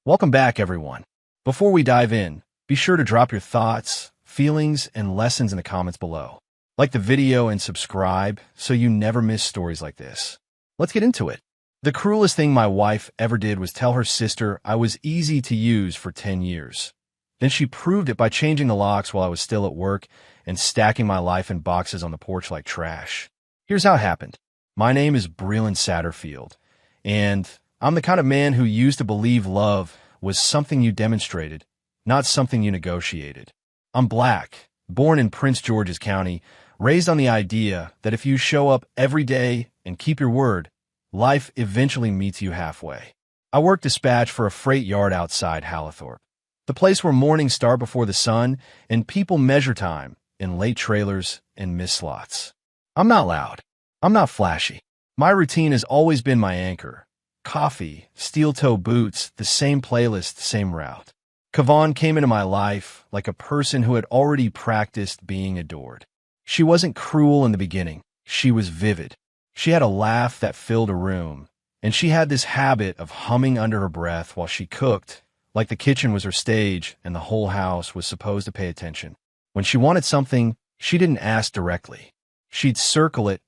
Welcome back, everyone. Before we dive in, be sure to drop your thoughts, feelings, and lessons in the comments below. Like the video and subscribe so you never miss stories like this. Let's get into it. The cruelest thing my wife ever did was tell her sister I was easy to use for 10 years. Then she proved it by changing the locks while I was still at work and stacking my life in boxes on the porch like trash. Here's how it happened. My name is Breland Satterfield, and I'm the kind of man who used to believe love was something you demonstrated, not something you negotiated. I'm black, born in Prince George's County, raised on the idea that if you show up every day and keep your word, life eventually meets you halfway. I worked dispatch for a freight yard outside Hallethorpe, the place where mornings start before the sun and people measure time in late trailers and missed slots. I'm not loud. I'm not flashy. My routine has always been my anchor. Coffee, steel-toe boots, the same playlist, same route. Kavon came into my life like a person who had already practiced being adored. She wasn't cruel in the beginning. She was vivid. She had a laugh that filled a room, and she had this habit of humming under her breath while she cooked, like the kitchen was her stage and the whole house was supposed to pay attention. When she wanted something, she didn't ask directly. She'd circle it,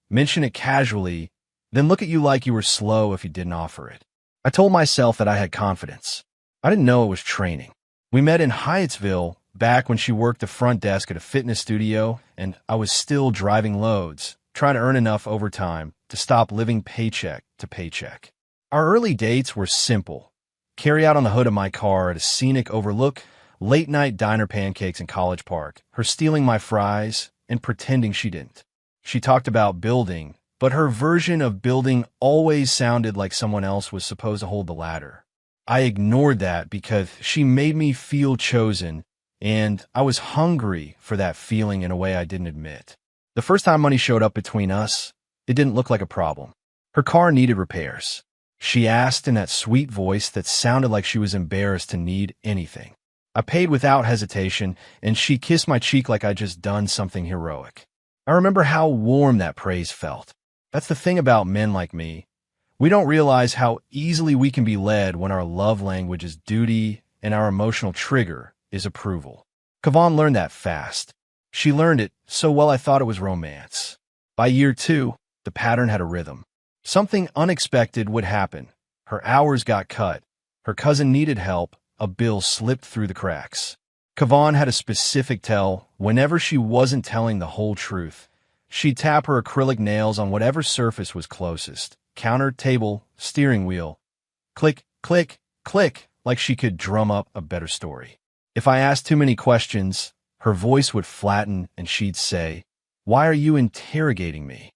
mention it casually, then look at you like you were slow if you didn't offer it. I told myself that I had confidence. I didn't know it was training. We met in Hyattsville back when she worked the front desk at a fitness studio, and I was still driving loads, trying to earn enough overtime to stop living paycheck to paycheck. Our early dates were simple. Carry out on the hood of my car at a scenic overlook, late-night diner pancakes in College Park, her stealing my fries and pretending she didn't. She talked about building, but her version of building always sounded like someone else was supposed to hold the ladder. I ignored that because she made me feel chosen, and I was hungry for that feeling in a way I didn't admit. The first time money showed up between us, it didn't look like a problem. Her car needed repairs. She asked in that sweet voice that sounded like she was embarrassed to need anything. I paid without hesitation, and she kissed my cheek like I'd just done something heroic. I remember how warm that praise felt. That's the thing about men like me. We don't realize how easily we can be led when our love language is duty and our emotional trigger is approval. Kavon learned that fast. She learned it so well I thought it was romance. By year 2, the pattern had a rhythm. Something unexpected would happen. Her hours got cut. Her cousin needed help. A bill slipped through the cracks. Kavon had a specific tell whenever she wasn't telling the whole truth. She'd tap her acrylic nails on whatever surface was closest. Counter, table, steering wheel. Click, click, click, like she could drum up a better story. If I asked too many questions, her voice would flatten and she'd say, "Why are you interrogating me?"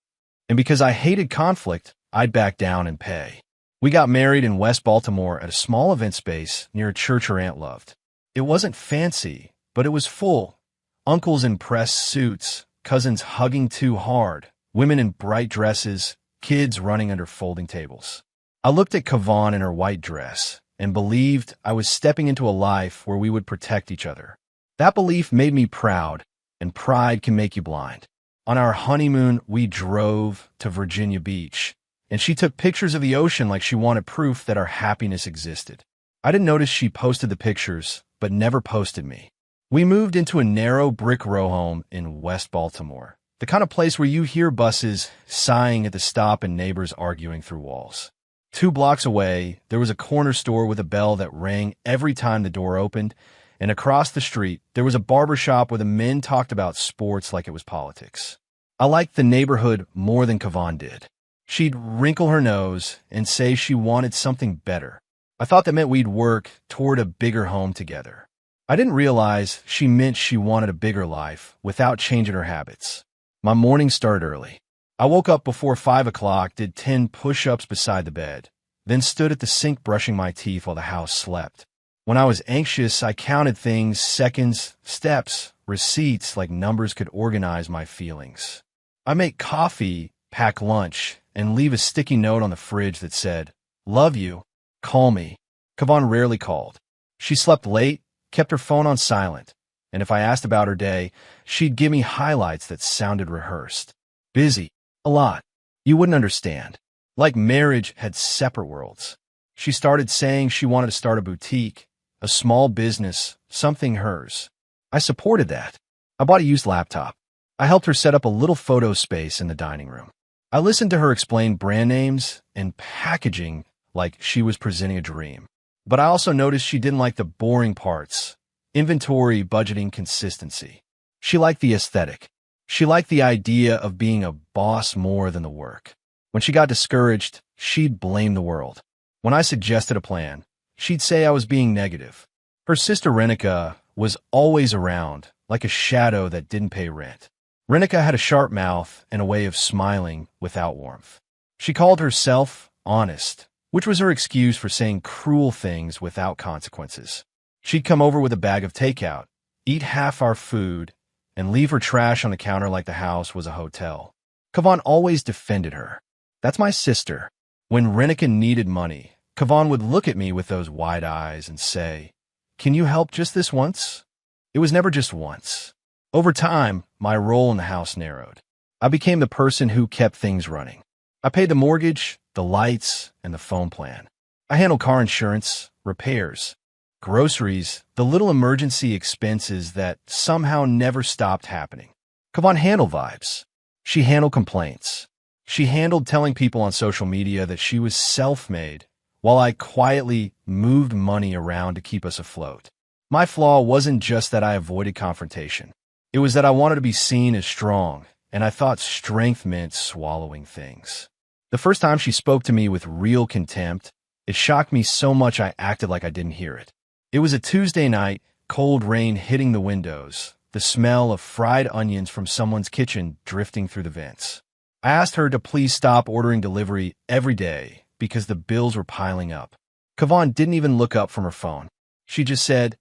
And because I hated conflict, I'd back down and pay. We got married in West Baltimore at a small event space near a church her aunt loved. It wasn't fancy, but it was full. Uncles in pressed suits, cousins hugging too hard, women in bright dresses, kids running under folding tables. I looked at Kavon in her white dress and believed I was stepping into a life where we would protect each other. That belief made me proud, and pride can make you blind. On our honeymoon, we drove to Virginia Beach, and she took pictures of the ocean like she wanted proof that our happiness existed. I didn't notice she posted the pictures, but never posted me. We moved into a narrow brick row home in West Baltimore, the kind of place where you hear buses sighing at the stop and neighbors arguing through walls. 2 blocks away, there was a corner store with a bell that rang every time the door opened, and across the street, there was a barber shop where the men talked about sports like it was politics. I liked the neighborhood more than Kavon did. She'd wrinkle her nose and say she wanted something better. I thought that meant we'd work toward a bigger home together. I didn't realize she meant she wanted a bigger life without changing her habits. My morning started early. I woke up before 5 o'clock, did 10 push-ups beside the bed, then stood at the sink brushing my teeth while the house slept. When I was anxious, I counted things, seconds, steps, receipts like numbers could organize my feelings. I make coffee, pack lunch, and leave a sticky note on the fridge that said, "Love you. Call me." Kavon rarely called. She slept late, kept her phone on silent, and if I asked about her day, she'd give me highlights that sounded rehearsed. Busy. A lot. You wouldn't understand. Like marriage had separate worlds. She started saying she wanted to start a boutique, a small business, something hers. I supported that. I bought a used laptop. I helped her set up a little photo space in the dining room. I listened to her explain brand names and packaging like she was presenting a dream. But I also noticed she didn't like the boring parts: inventory, budgeting, consistency. She liked the aesthetic. She liked the idea of being a boss more than the work. When she got discouraged, she'd blame the world. When I suggested a plan, she'd say I was being negative. Her sister Renika was always around, like a shadow that didn't pay rent. Renika had a sharp mouth and a way of smiling without warmth. She called herself honest, which was her excuse for saying cruel things without consequences. She'd come over with a bag of takeout, eat half our food, and leave her trash on the counter like the house was a hotel. Kavan always defended her. That's my sister. When Renika needed money, Kavan would look at me with those wide eyes and say, "Can you help just this once?" It was never just once. Over time, my role in the house narrowed. I became the person who kept things running. I paid the mortgage, the lights, and the phone plan. I handled car insurance, repairs, groceries, the little emergency expenses that somehow never stopped happening. Kavan handled vibes. She handled complaints. She handled telling people on social media that she was self-made, while I quietly moved money around to keep us afloat. My flaw wasn't just that I avoided confrontation. It was that I wanted to be seen as strong, and I thought strength meant swallowing things. The first time she spoke to me with real contempt, it shocked me so much I acted like I didn't hear it. It was a Tuesday night, cold rain hitting the windows, the smell of fried onions from someone's kitchen drifting through the vents. I asked her to please stop ordering delivery every day because the bills were piling up. Kavan didn't even look up from her phone. She just said,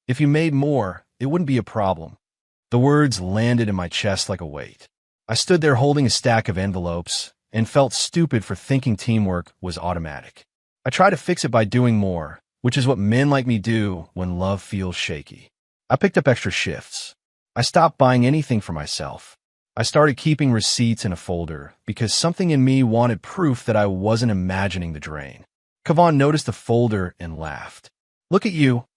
"If you made more, it wouldn't be a problem." The words landed in my chest like a weight. I stood there holding a stack of envelopes and felt stupid for thinking teamwork was automatic. I tried to fix it by doing more, which is what men like me do when love feels shaky. I picked up extra shifts. I stopped buying anything for myself. I started keeping receipts in a folder because something in me wanted proof that I wasn't imagining the drain. Kavan noticed the folder and laughed. "Look at you,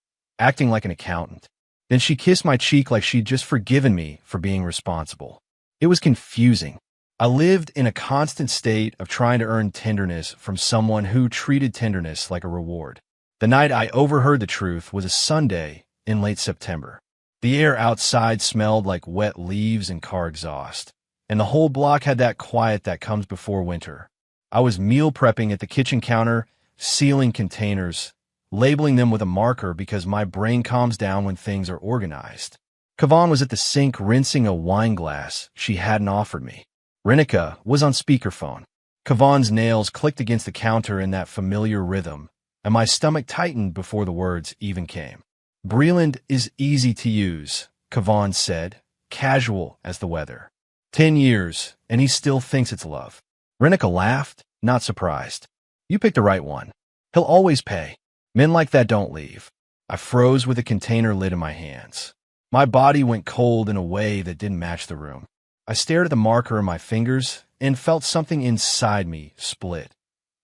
acting like an accountant." Then she kissed my cheek like she'd just forgiven me for being responsible. It was confusing. I lived in a constant state of trying to earn tenderness from someone who treated tenderness like a reward. The night I overheard the truth was a Sunday in late September. The air outside smelled like wet leaves and car exhaust, and the whole block had that quiet that comes before winter. I was meal prepping at the kitchen counter, sealing containers, labeling them with a marker because my brain calms down when things are organized. Kavan was at the sink rinsing a wine glass she hadn't offered me. Renika was on speakerphone. Kavan's nails clicked against the counter in that familiar rhythm, and my stomach tightened before the words even came. "Breland is easy to use," Kavan said, casual as the weather. 10 years, and he still thinks it's love. Renika laughed, not surprised. "You picked the right one. He'll always pay. Men like that don't leave." I froze with a container lid in my hands. My body went cold in a way that didn't match the room. I stared at the marker in my fingers and felt something inside me split.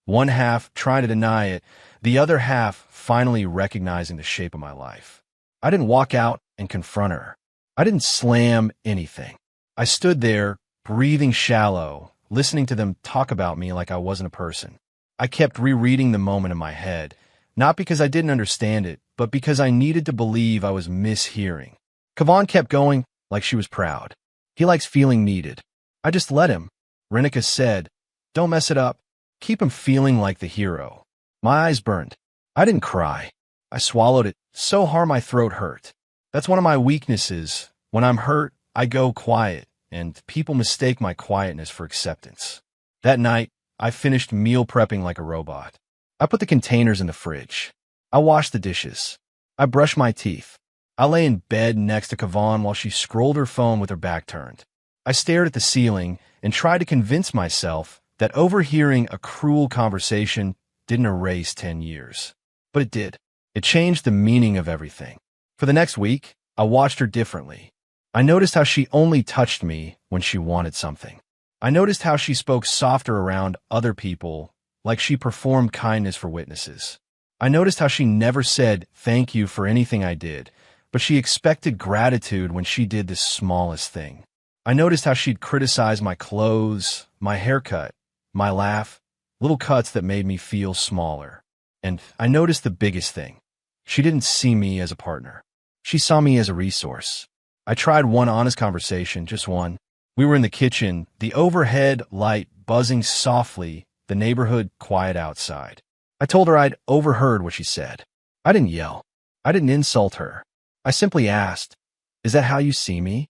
One half trying to deny it, the other half finally recognizing the shape of my life. I didn't walk out and confront her. I didn't slam anything. I stood there, breathing shallow, listening to them talk about me like I wasn't a person. I kept rereading the moment in my head, not because I didn't understand it, but because I needed to believe I was mishearing. Kavan kept going like she was proud. "He likes feeling needed." I just let him. Renika said, "Don't mess it up. Keep him feeling like the hero." My eyes burned. I didn't cry. I swallowed it so hard my throat hurt. That's one of my weaknesses. When I'm hurt, I go quiet, and people mistake my quietness for acceptance. That night, I finished meal prepping like a robot. I put the containers in the fridge. I washed the dishes. I brushed my teeth. I lay in bed next to Kavan while she scrolled her phone with her back turned. I stared at the ceiling and tried to convince myself that overhearing a cruel conversation didn't erase 10 years. But it did. It changed the meaning of everything. For the next week, I watched her differently. I noticed how she only touched me when she wanted something. I noticed how she spoke softer around other people like she performed kindness for witnesses. I noticed how she never said thank you for anything I did, but she expected gratitude when she did the smallest thing. I noticed how she'd criticize my clothes, my haircut, my laugh, little cuts that made me feel smaller. And I noticed the biggest thing. She didn't see me as a partner. She saw me as a resource. I tried one honest conversation, just one. We were in the kitchen, the overhead light buzzing softly, the neighborhood quiet outside. I told her I'd overheard what she said. I didn't yell. I didn't insult her. I simply asked, "Is that how you see me?"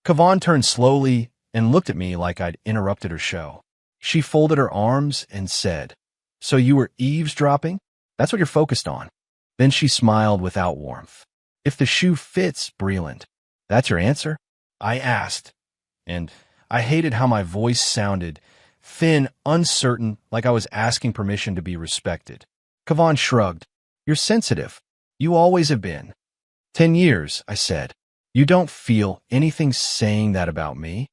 Kavan turned slowly and looked at me like I'd interrupted her show. She folded her arms and said, "So you were eavesdropping? That's what you're focused on." Then she smiled without warmth. "If the shoe fits, Breland, that's your answer?" I asked, and I hated how my voice sounded, thin, uncertain, like I was asking permission to be respected. Kavan shrugged. "You're sensitive. You always have been." 10 years, I said. "You don't feel anything saying that about me?"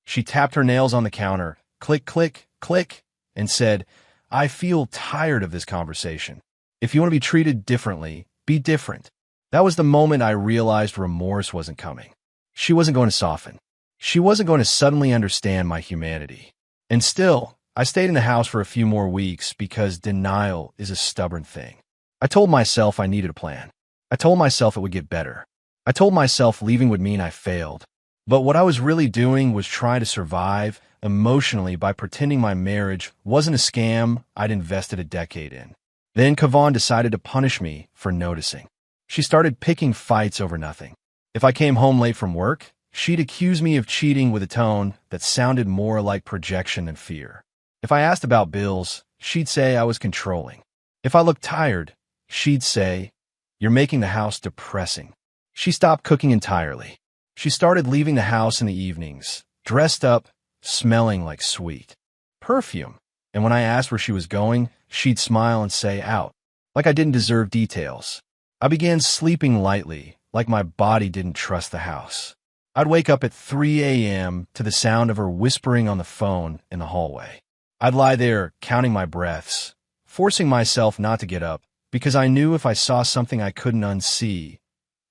She tapped her nails on the counter, click, click, click, and said, "I feel tired of this conversation. If you want to be treated differently, be different." That was the moment I realized remorse wasn't coming. She wasn't going to soften. She wasn't going to suddenly understand my humanity. And still, I stayed in the house for a few more weeks because denial is a stubborn thing. I told myself I needed a plan. I told myself it would get better. I told myself leaving would mean I failed. But what I was really doing was trying to survive emotionally by pretending my marriage wasn't a scam I'd invested a decade in. Then Kavan decided to punish me for noticing. She started picking fights over nothing. If I came home late from work, she'd accuse me of cheating with a tone that sounded more like projection than fear. If I asked about bills, she'd say I was controlling. If I looked tired, she'd say, "You're making the house depressing." She stopped cooking entirely. She started leaving the house in the evenings, dressed up, smelling like sweet perfume. And when I asked where she was going, she'd smile and say, "Out," like I didn't deserve details. I began sleeping lightly, like my body didn't trust the house. I'd wake up at 3 a.m. to the sound of her whispering on the phone in the hallway. I'd lie there counting my breaths, forcing myself not to get up, because I knew if I saw something I couldn't unsee,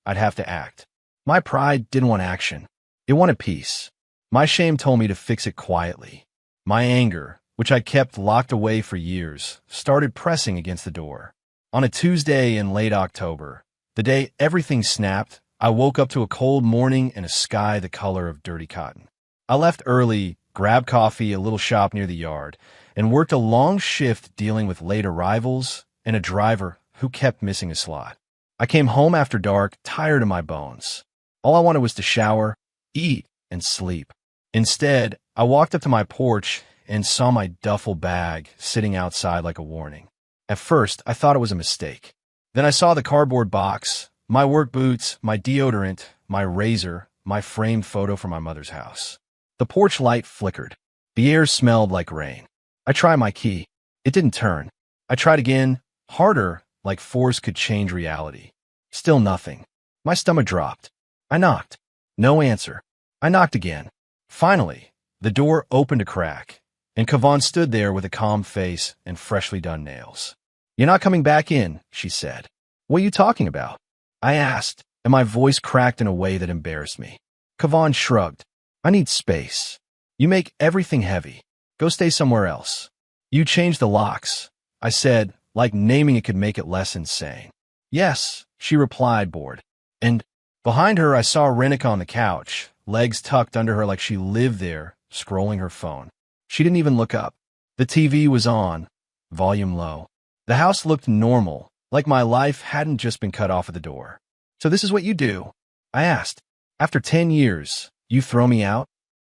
I'd have to act. My pride didn't want action. It wanted peace. My shame told me to fix it quietly. My anger, which I kept locked away for years, started pressing against the door. On a Tuesday in late October, the day everything snapped, I woke up to a cold morning and a sky the color of dirty cotton. I left early, grabbed coffee, a little shop near the yard, and worked a long shift dealing with late arrivals and a driver who kept missing a slot. I came home after dark, tired of my bones. All I wanted was to shower, eat, and sleep. Instead, I walked up to my porch and saw my duffel bag sitting outside like a warning. At first, I thought it was a mistake. Then I saw the cardboard box, my work boots, my deodorant, my razor, my framed photo from my mother's house. The porch light flickered. The air smelled like rain. I tried my key. It didn't turn. I tried again, harder, like force could change reality. Still nothing. My stomach dropped. I knocked. No answer. I knocked again. Finally, the door opened a crack, and Kavan stood there with a calm face and freshly done nails. "You're not coming back in," she said. "What are you talking about?" I asked, and my voice cracked in a way that embarrassed me. Kavan shrugged. "I need space. You make everything heavy. Go stay somewhere else." "You changed the locks," I said, like naming it could make it less insane. "Yes," she replied, bored. And behind her, I saw Renika on the couch, legs tucked under her like she lived there, scrolling her phone. She didn't even look up. The TV was on, volume low. The house looked normal, like my life hadn't just been cut off at the door. "So this is what you do?" I asked. "After 10 years, you throw me out?"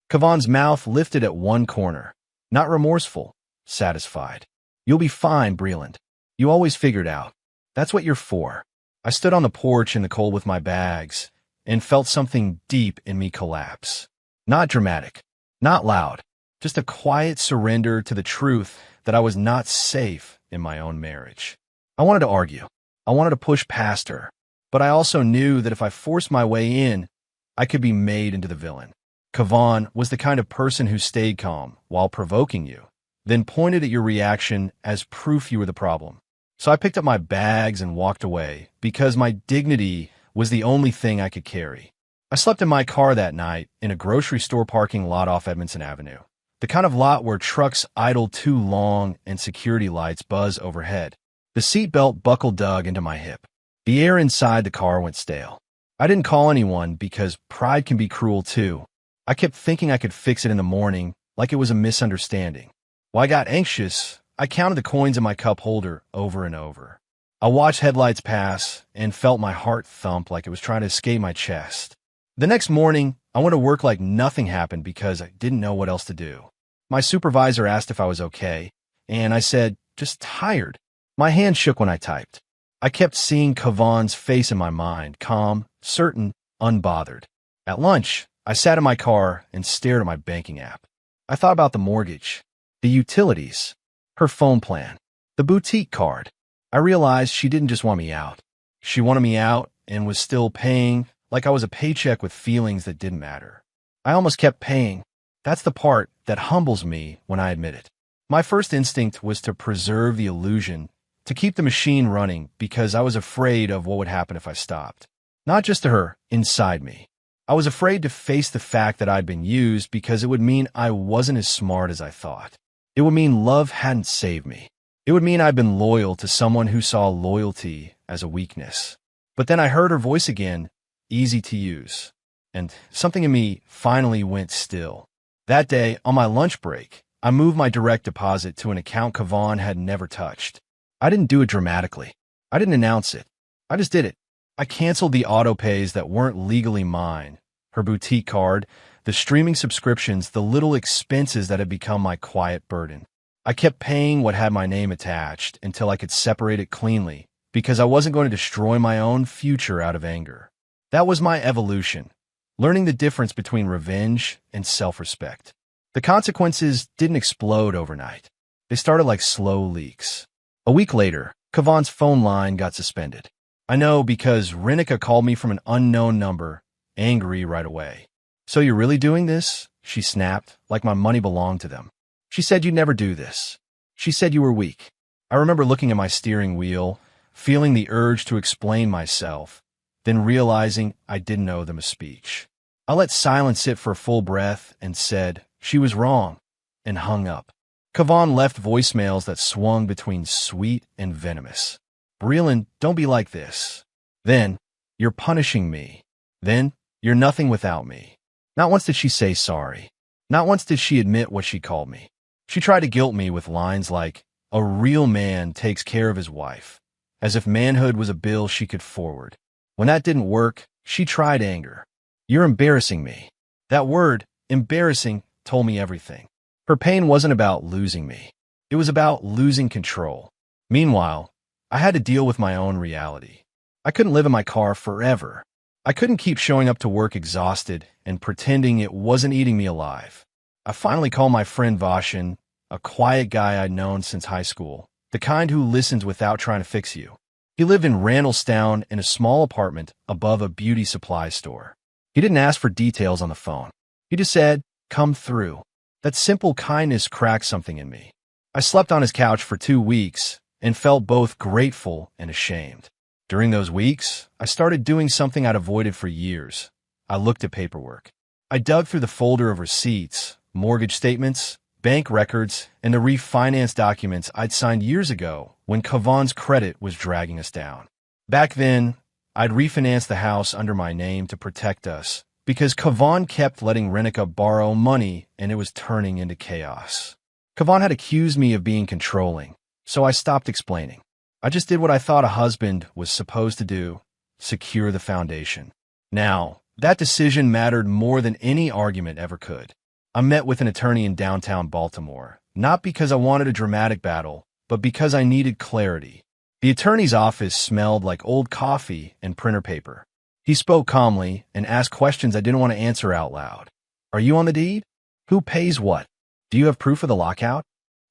Kavan's mouth lifted at one corner. Not remorseful, satisfied. "You'll be fine, Breland. You always figured out. That's what you're for." I stood on the porch in the cold with my bags and felt something deep in me collapse. Not dramatic, not loud, just a quiet surrender to the truth that I was not safe in my own marriage. I wanted to argue. I wanted to push past her. But I also knew that if I forced my way in, I could be made into the villain. Kavan was the kind of person who stayed calm while provoking you, then pointed at your reaction as proof you were the problem. So I picked up my bags and walked away because my dignity was the only thing I could carry. I slept in my car that night in a grocery store parking lot off Edmondson Avenue, the kind of lot where trucks idle too long and security lights buzz overhead. The seatbelt buckle dug into my hip. The air inside the car went stale. I didn't call anyone because pride can be cruel too. I kept thinking I could fix it in the morning, like it was a misunderstanding. While I got anxious, I counted the coins in my cup holder over and over. I watched headlights pass and felt my heart thump like it was trying to escape my chest. The next morning, I went to work like nothing happened because I didn't know what else to do. My supervisor asked if I was okay, and I said, just tired. My hand shook when I typed. I kept seeing Kavon's face in my mind, calm, certain, unbothered. At lunch, I sat in my car and stared at my banking app. I thought about the mortgage, the utilities, her phone plan, the boutique card. I realized she didn't just want me out. She wanted me out and was still paying like I was a paycheck with feelings that didn't matter. I almost kept paying. That's the part that humbles me when I admit it. My first instinct was to preserve the illusion, to keep the machine running because I was afraid of what would happen if I stopped. Not just to her, inside me. I was afraid to face the fact that I'd been used because it would mean I wasn't as smart as I thought. It would mean love hadn't saved me. It would mean I'd been loyal to someone who saw loyalty as a weakness. But then I heard her voice again, easy to use. And something in me finally went still. That day, on my lunch break, I moved my direct deposit to an account Kavon had never touched. I didn't do it dramatically. I didn't announce it. I just did it. I canceled the auto pays that weren't legally mine, her boutique card, the streaming subscriptions, the little expenses that had become my quiet burden. I kept paying what had my name attached until I could separate it cleanly because I wasn't going to destroy my own future out of anger. That was my evolution, learning the difference between revenge and self-respect. The consequences didn't explode overnight. They started like slow leaks. A week later, Kavon's phone line got suspended. I know because Rinika called me from an unknown number, angry right away. So you're really doing this? She snapped, like my money belonged to them. She said you'd never do this. She said you were weak. I remember looking at my steering wheel, feeling the urge to explain myself, then realizing I didn't owe them a speech. I let silence sit for a full breath and said, she was wrong, and hung up. Kavon left voicemails that swung between sweet and venomous. Breland, don't be like this. Then, you're punishing me. Then, you're nothing without me. Not once did she say sorry. Not once did she admit what she called me. She tried to guilt me with lines like, a real man takes care of his wife, as if manhood was a bill she could forward. When that didn't work, she tried anger. You're embarrassing me. That word, embarrassing, told me everything. Her pain wasn't about losing me. It was about losing control. Meanwhile, I had to deal with my own reality. I couldn't live in my car forever. I couldn't keep showing up to work exhausted and pretending it wasn't eating me alive. I finally called my friend Vashin, a quiet guy I'd known since high school, the kind who listens without trying to fix you. He lived in Randallstown in a small apartment above a beauty supply store. He didn't ask for details on the phone. He just said, come through. That simple kindness cracked something in me. I slept on his couch for 2 weeks and felt both grateful and ashamed. During those weeks, I started doing something I'd avoided for years. I looked at paperwork. I dug through the folder of receipts, mortgage statements, bank records, and the refinance documents I'd signed years ago when Kavon's credit was dragging us down. Back then, I'd refinanced the house under my name to protect us because Kavon kept letting Rinika borrow money and it was turning into chaos. Kavon had accused me of being controlling, so I stopped explaining. I just did what I thought a husband was supposed to do, secure the foundation. Now, that decision mattered more than any argument ever could. I met with an attorney in downtown Baltimore, not because I wanted a dramatic battle, but because I needed clarity. The attorney's office smelled like old coffee and printer paper. He spoke calmly and asked questions I didn't want to answer out loud. Are you on the deed? Who pays what? Do you have proof of the lockout?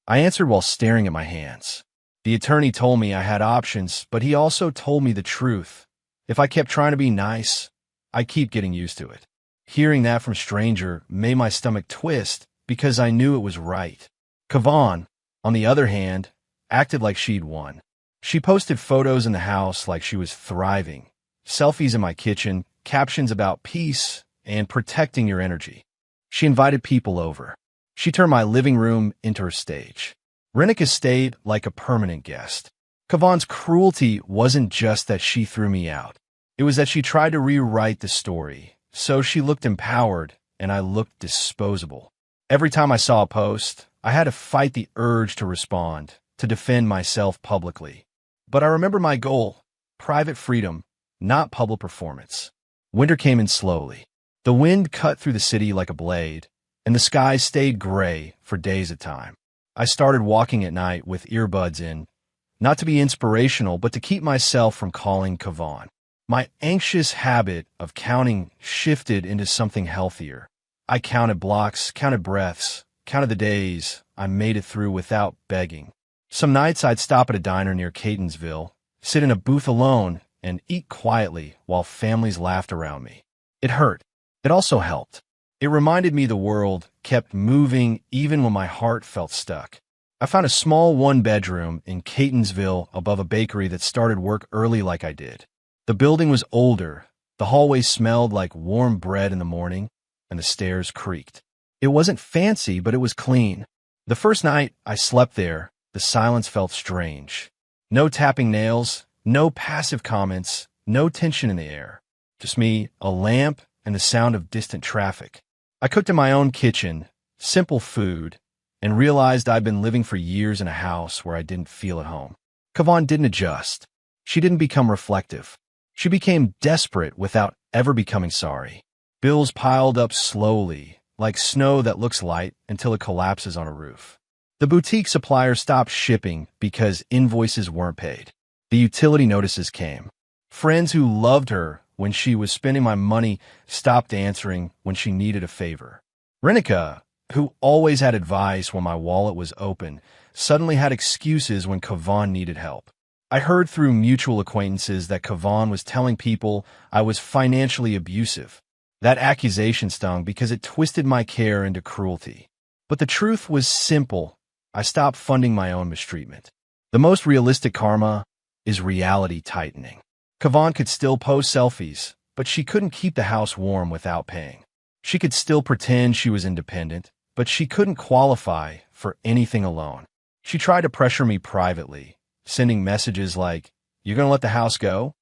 I answered while staring at my hands. The attorney told me I had options, but he also told me the truth. If I kept trying to be nice, I'd keep getting used to it. Hearing that from a stranger made my stomach twist because I knew it was right. Kavan, on the other hand, acted like she'd won. She posted photos in the house like she was thriving, selfies in my kitchen, captions about peace and protecting your energy. She invited people over. She turned my living room into her stage. Renika stayed like a permanent guest. Kavan's cruelty wasn't just that she threw me out. It was that she tried to rewrite the story, so she looked empowered and I looked disposable. Every time I saw a post, I had to fight the urge to respond, to defend myself publicly. But I remember my goal: private freedom, not public performance. Winter came in slowly. The wind cut through the city like a blade, and the sky stayed gray for days at a time. I started walking at night with earbuds in, not to be inspirational, but to keep myself from calling Kavan. My anxious habit of counting shifted into something healthier. I counted blocks, counted breaths, counted the days I made it through without begging. Some nights I'd stop at a diner near Catonsville, sit in a booth alone, and eat quietly while families laughed around me. It hurt. It also helped. It reminded me the world kept moving even when my heart felt stuck. I found a small one-bedroom in Catonsville above a bakery that started work early like I did. The building was older, the hallway smelled like warm bread in the morning, and the stairs creaked. It wasn't fancy, but it was clean. The first night I slept there, the silence felt strange. No tapping nails, no passive comments, no tension in the air. Just me, a lamp, and the sound of distant traffic. I cooked in my own kitchen, simple food, and realized I'd been living for years in a house where I didn't feel at home. Kavan didn't adjust. She didn't become reflective. She became desperate without ever becoming sorry. Bills piled up slowly, like snow that looks light until it collapses on a roof. The boutique supplier stopped shipping because invoices weren't paid. The utility notices came. Friends who loved her when she was spending my money stopped answering when she needed a favor. Renika, who always had advice when my wallet was open, suddenly had excuses when Kavan needed help. I heard through mutual acquaintances that Kavan was telling people I was financially abusive. That accusation stung because it twisted my care into cruelty. But the truth was simple. I stopped funding my own mistreatment. The most realistic karma is reality tightening. Kavan could still post selfies, but she couldn't keep the house warm without paying. She could still pretend she was independent, but she couldn't qualify for anything alone. She tried to pressure me privately, sending messages like, "You're gonna let the house go?"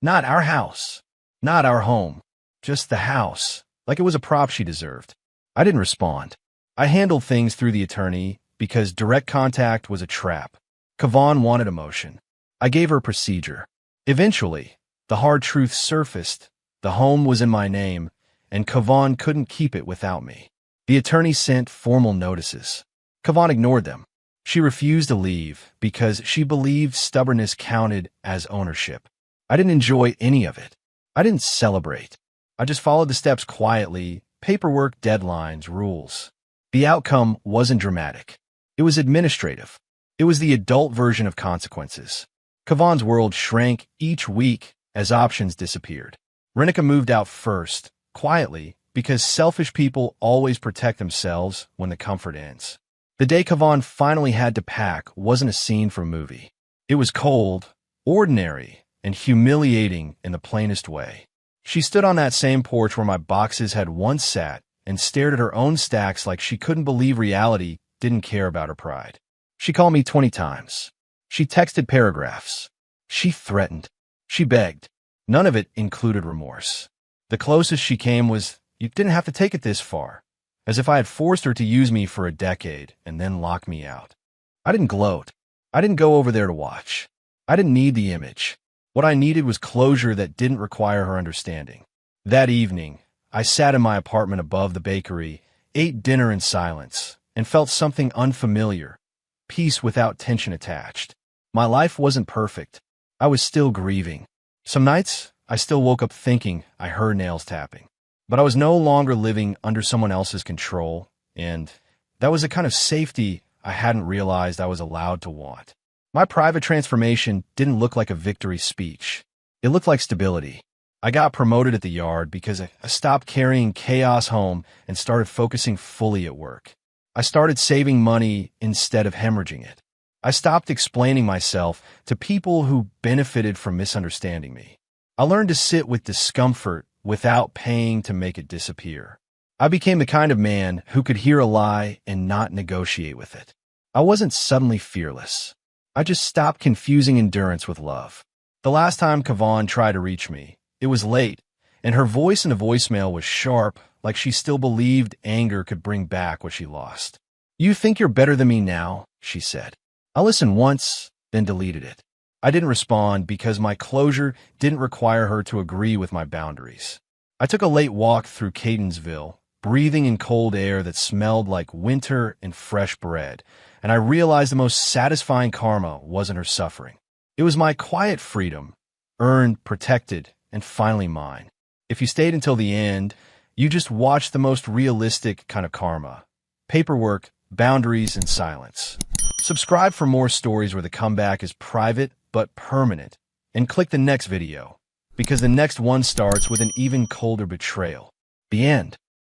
Not our house. Not our home. Just the house. Like it was a prop she deserved. I didn't respond. I handled things through the attorney because direct contact was a trap. Kavan wanted emotion. I gave her procedure. Eventually, the hard truth surfaced. The home was in my name, and Kavan couldn't keep it without me. The attorney sent formal notices. Kavan ignored them. She refused to leave because she believed stubbornness counted as ownership. I didn't enjoy any of it. I didn't celebrate. I just followed the steps quietly: paperwork, deadlines, rules. The outcome wasn't dramatic. It was administrative. It was the adult version of consequences. Kavan's world shrank each week as options disappeared. Renika moved out first, quietly, because selfish people always protect themselves when the comfort ends. The day Kavan finally had to pack wasn't a scene from a movie. It was cold, ordinary, and humiliating in the plainest way. She stood on that same porch where my boxes had once sat and stared at her own stacks like she couldn't believe reality didn't care about her pride. She called me 20 times. She texted paragraphs. She threatened. She begged. None of it included remorse. The closest she came was, "You didn't have to take it this far," as if I had forced her to use me for a decade and then lock me out. I didn't gloat. I didn't go over there to watch. I didn't need the image. What I needed was closure that didn't require her understanding. That evening, I sat in my apartment above the bakery, ate dinner in silence, and felt something unfamiliar: peace without tension attached. My life wasn't perfect. I was still grieving. Some nights, I still woke up thinking I heard nails tapping. But I was no longer living under someone else's control, and that was a kind of safety I hadn't realized I was allowed to want. My private transformation didn't look like a victory speech. It looked like stability. I got promoted at the yard because I stopped carrying chaos home and started focusing fully at work. I started saving money instead of hemorrhaging it. I stopped explaining myself to people who benefited from misunderstanding me. I learned to sit with discomfort without paying to make it disappear. I became the kind of man who could hear a lie and not negotiate with it. I wasn't suddenly fearless. I just stopped confusing endurance with love. The last time Kavan tried to reach me, it was late, and her voice in the voicemail was sharp, like she still believed anger could bring back what she lost. "You think you're better than me now?" she said. I listened once, then deleted it. I didn't respond because my closure didn't require her to agree with my boundaries. I took a late walk through Catonsville, breathing in cold air that smelled like winter and fresh bread, and I realized the most satisfying karma wasn't her suffering. It was my quiet freedom, earned, protected, and finally mine. If you stayed until the end, you just watched the most realistic kind of karma. Paperwork, boundaries, and silence. Subscribe for more stories where the comeback is private but permanent, and click the next video, because the next one starts with an even colder betrayal. The end.